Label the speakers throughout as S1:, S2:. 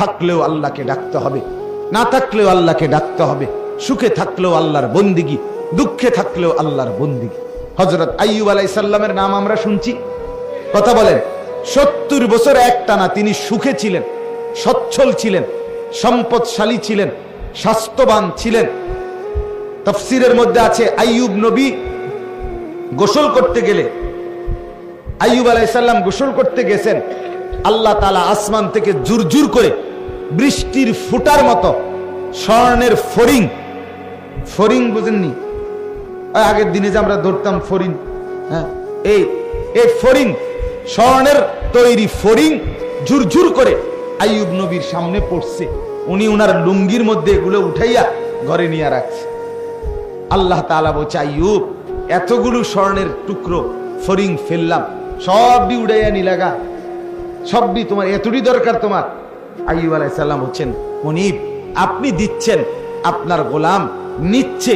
S1: থাকলেও আল্লাহকে ডাকতে হবে, না থাকলেও আল্লাহকে ডাকতে হবে, সুখে থাকলেও আল্লাহর বন্দিগি, দুঃখে থাকলেও আল্লাহর বন্দিগি। হযরত আইয়ুব আলাইহিস সালামের নাম আমরা শুনছি, কথা বলেন। 70 বছর একটানা তিনি সুখে ছিলেন, সচ্ছল ছিলেন, সম্পদশালী ছিলেন, স্বাস্থ্যবান ছিলেন। তাফসীরের মধ্যে আছে আইয়ুব নবী গোসল করতে গেলে, আইয়ুব আলাইহিস সালাম গোসল করতে গেছেন, আল্লাহ তাআলা আসমান থেকে জুরজুর করে বৃষ্টির ফুটার মতো স্বর্ণের ফড়িং, ফড়িং বুঝেননি? আগের দিনে যে আমরা ধরতাম ফড়িং, হ্যাঁ, এই ফড়িং, স্বর্ণের তৈরি ফড়িং ঝুরঝুর করে আইয়ুব নবীর সামনে পড়ছে। উনি উনার লুঙ্গির মধ্যে এগুলো উঠাইয়া ঘরে নিয়ে রাখছে। আল্লাহ তাআলা বলছে, আইয়ুব, এতগুলো স্বর্ণের টুকরো ফড়িং ফেললাম, সবই উড়াইয়া নিলাগা, সবই তোমার, এতটি দরকার তোমার? আইয়ুব আলাইহিস সালাম বলছেন, মনিব, আপনি দিচ্ছেন, আপনার গোলাম নিচ্ছে,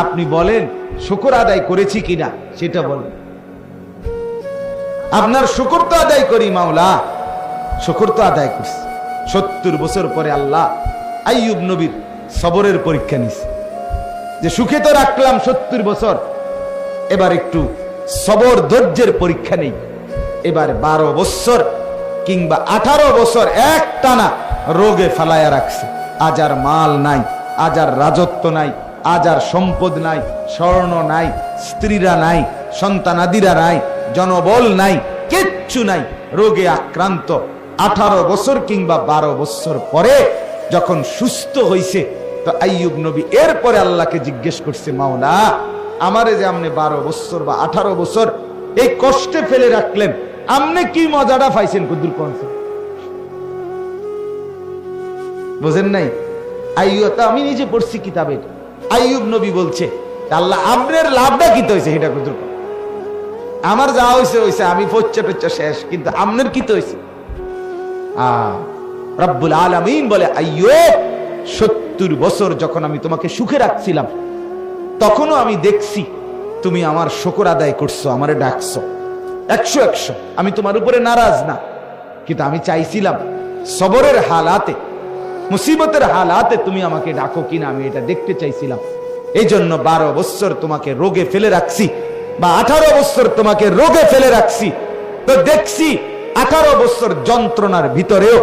S1: আপনি বলেন শুকর আদায় করেছি কিনা সেটা বলেন। আপনার শুকর তো আদায় করি মাওলা, শুকর তো আদায় করছি। 70 বছর পরে আল্লাহ আইয়ুব নবীর সবরের পরীক্ষা নিছে, যে সুখে তো রাখলাম 70 বছর, এবার একটু সবর ধৈর্যের পরীক্ষা নেই। এবার 12 বছর কিংবা 18 বছর একটানা রোগে ফালায়া রাখছে। আজ আর মাল নাই, আজ আর রাজত্ব নাই, আজ আর সম্পদ নাই, স্বর্ণ নাই, স্ত্রীরা নাই, সন্তানাদিরা নাই, জনবল নাই, কিচ্ছু নাই, রোগে আক্রান্ত। 18 বছর কিংবা 12 বছর পরে যখন সুস্থ হইছে, তো আইয়ুব নবী এরপরে আল্লাহকে জিজ্ঞেস করছে, মাওলা, আমারে যে আপনি 12 বছর বা 18 বছর এই কষ্টে ফেলে রাখলেন, আপনি কি মজাটা পাইছেন? কুদুর কোনছে বুঝেন নাই? আইয়ুব, আমি নিজে পড়ছি কিতাবে, আইয়ুব নবী বলছে, আল্লাহ আপনার লাভটা কি হয়েছে সেটা কুদুর কোন। আমার যা হয়েছে হয়েছে, আমি পচ্চা টচ্চা শেষ, কিন্তু আপনার কি হয়েছে? রব্বুল আলামিন বলে, আইয়ুব, 70 বছর যখন আমি তোমাকে সুখে রাখছিলাম, তখনও আমি দেখছি তুমি আমার শুকর আদায় করছো, আমারে ডাকছো 100 আমি তোমার উপরে নারাজ না, কিন্তু আমি চাইছিলাম সবরের হালাতে, মুসিবতের হালাতে তুমি আমাকে ডাকো কিনা, আমি এটা দেখতে চাইছিলাম। এই জন্য 12 বছর তোমাকে রোগে ফেলে রাখছি, বা 18 বছর তোমাকে রোগে ফেলে রাখছি, তো দেখছি 18 বছর যন্ত্রণার ভিতরেও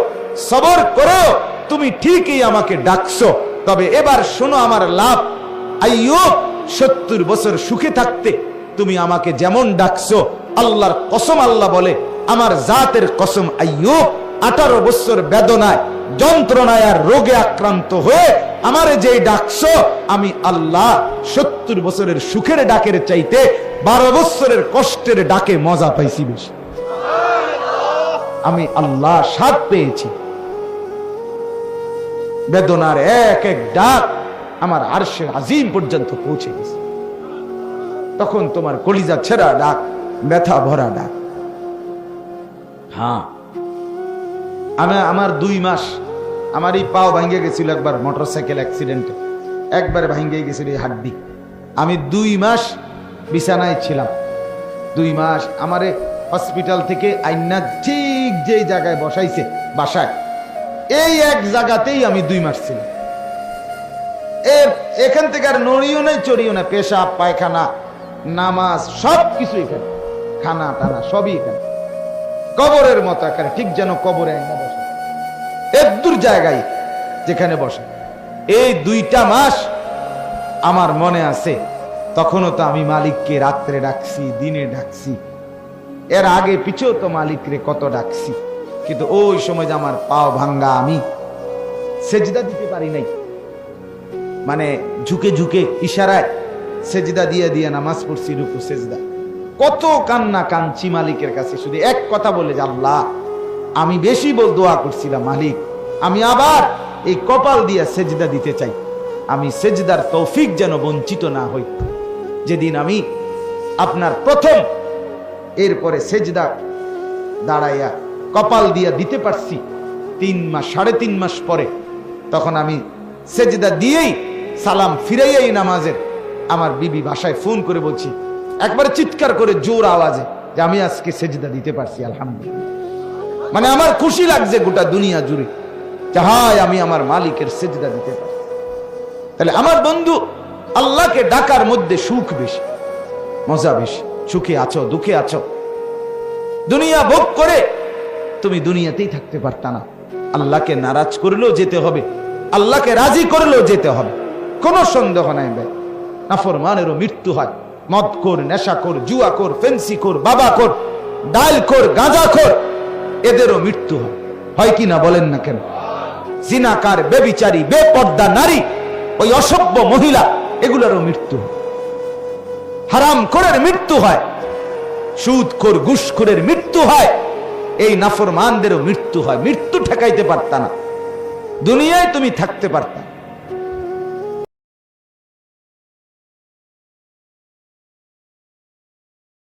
S1: সবর করেও তুমি ঠিকই আমাকে ডাকছো। তবে এবার শোনো আমার লাভ, আইয়ুব, 70 বছর সুখে থাকতে তুমি আমাকে যেমন ডাকছো, আল্লাহর কসম, আল্লাহ বলে, আমার জাতের কসম, আইয়ুব, 18 বছর বেদনায়, যন্ত্রণায় আর রোগে আক্রান্ত হয়ে আমারে যেই ডাকছো, আমি আল্লাহ 70 বছরের সুখের ডাকের চাইতে 12 বছরের কষ্টের ডাকে মজা পাইছি বেশি। আমি আল্লাহ স্বাদ পেয়েছি। বেদনার এক এক ডাক আমার আরশে আজিম পর্যন্ত পৌঁছে গেছে। তখন তোমার কলিজা ছেঁড়া ডাক, ব্যথা ভরা ডাক। হ্যাঁ, আমার 2 মাস, আমার এই পাও ভাঙ্গে গেছিল একবার মোটরসাইকেল অ্যাক্সিডেন্টে, একবার ভাঙ্গে গেছিল এই হাড্ডি। আমি 2 মাস বিছানায় ছিলাম। 2 মাস আমারে হসপিটাল থেকে আইনা ঠিক যে জায়গায় বসাইছে বাসায়, এই এক জায়গাতেই আমি 2 মাস ছিলাম। এখান থেকে আর নড়িও নাই, চড়িও না, পেশাব পায়খানা নামাজ সবকিছু এখানে, খানা টানা সবই এখানে, কবরের মতো এখানে, ঠিক যেন কবরে আইনা বসে, একদূর জায়গায় যেখানে বসে। এই 2টা মাস আমার মনে আছে, তখনও তো আমি মালিককে রাত্রে ডাকছি, দিনে ডাকছি, এর আগে পিছেও তো মালিকরে কত ডাকছি, কিন্তু ওই সময় যে আমার পাও ভাঙ্গা, আমি সেজদা দিতে পারি নাই, মানে ঝুঁকে ঝুঁকে ইশারায় সেজদা দিয়ে দিয়ে নামাজ পড়ছি, রুকু সেজদা, কত কান্না কাঁদছি মালিকের কাছে, শুধু এক কথা বলে যে আল্লাহ, আমি বেশি দোয়া করছিলাম, মালিক, আমি আবার এই কপাল দিয়ে সেজদা দিতে চাই, আমি সেজদার তৌফিক যেন বঞ্চিত না হই। যেদিন আমি আপনার প্রথম এরপরে সেজদা দাঁড়াইয়া কপাল দিয়া দিতে পারছি, 3 মাস 3.5 মাস পরে, তখন আমি সেজদা দিয়েই সালাম ফিরাইয়াই নামাজের, আমার বিবি বাসায় ফোন করে বলছি, একবারে চিৎকার করে জোর আওয়াজে, যে আমি আজকে সেজদা দিতে পারছি, আলহামদুলিল্লাহ। মানে আমার খুশি লাগছে গোটা দুনিয়া জুড়ে। চাহায় আমি আমার মালিকের সিজদা দিতে পারি। তাহলে আমার বন্ধু, আল্লাহকে ডাকার মধ্যে সুখ বেশি, মজা বেশি। সুখে আছো, দুঃখে আছো, দুনিয়া ভোগ করে তুমি দুনিয়াতেই থাকতে পারতা না। আল্লাহকে নারাজ করলেও যেতে হবে, আল্লাহকে রাজি করলেও যেতে হবে, কোনো সন্দেহ নাই ভাই। নাফরমানেরও মৃত্যু হয়, মদ কর, নেশা কর, জুয়া কর, ফেন্সি কর, বাবা কর, ডাল কর, গাঁজা কর, এদেরও মৃত্যু হয়। হয় কি না বলেন না কেন? জিনাকার, বেবিচারী, বেপর্দা নারী, ওই অসভ্য মহিলা, এগুলোরও মৃত্যু হয়। হারাম করের মৃত্যু হয়, সুদখোর, ঘুষখোরের মৃত্যু হয়, এই নাফরমানদেরও মৃত্যু হয়। মৃত্যু ঠেকাইতে পারতা না, দুনিয়ায় তুমি থাকতে পারতা।